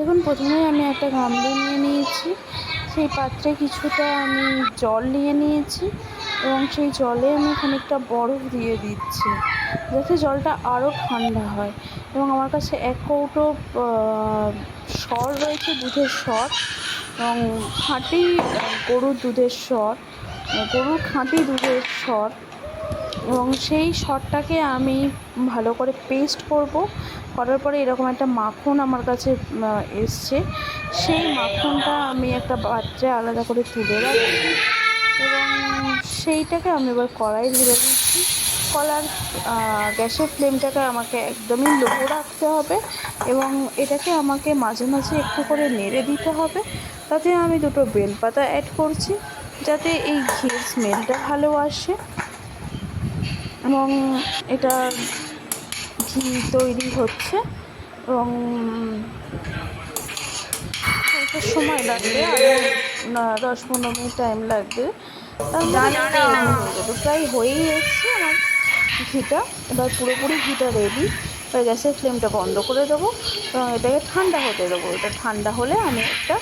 দেখুন, প্রথমেই আমি একটা গামলা নিয়ে নিয়েছি। সেই পাত্রে কিছুটা আমি জল নিয়ে নিয়েছি এবং সেই জলে আমি খানিকটা বরফ দিয়ে দিচ্ছি যাতে জলটা আরও ঠান্ডা হয়। এবং আমার কাছে 1 কৌটো সর রয়েছে, দুধের সর, এবং খাঁটি গরুর দুধের সর, গরুর খাঁটি দুধের সর। এবং সেই সরটাকে আমি ভালো করে পেস্ট করার পরে এরকম একটা মাখন আমার কাছে এসছে। সেই মাখনটা আমি একটা পাত্রে আলাদা করে তুলে রাখছি এবং সেইটাকে আমি এবার কড়াই ঢেলে দিচ্ছি। গ্যাসের ফ্লেমটাকে আমাকে একদমই লো রাখতে হবে এবং এটাকে আমাকে মাঝে মাঝে একটু করে নেড়ে দিতে হবে। তাতে আমি 2টো বেলপাতা অ্যাড করছি যাতে এই ঘিয়ের স্মেলটা ভালো আসে এবং এটা ঘি তৈরি হচ্ছে এবং একটু সময় লাগবে, আরও 10-15 মিনিট টাইম লাগবে। তার মধ্যে হয়ে যাবে, প্রায় হয়েই এসছে আমার ঘিটা। এবার পুরোপুরি ঘিটা রেডি। এবার গ্যাসের ফ্লেমটা বন্ধ করে দেবো এবং এটাকে ঠান্ডা হতে দেবো। এটা ঠান্ডা হলে আমি একটা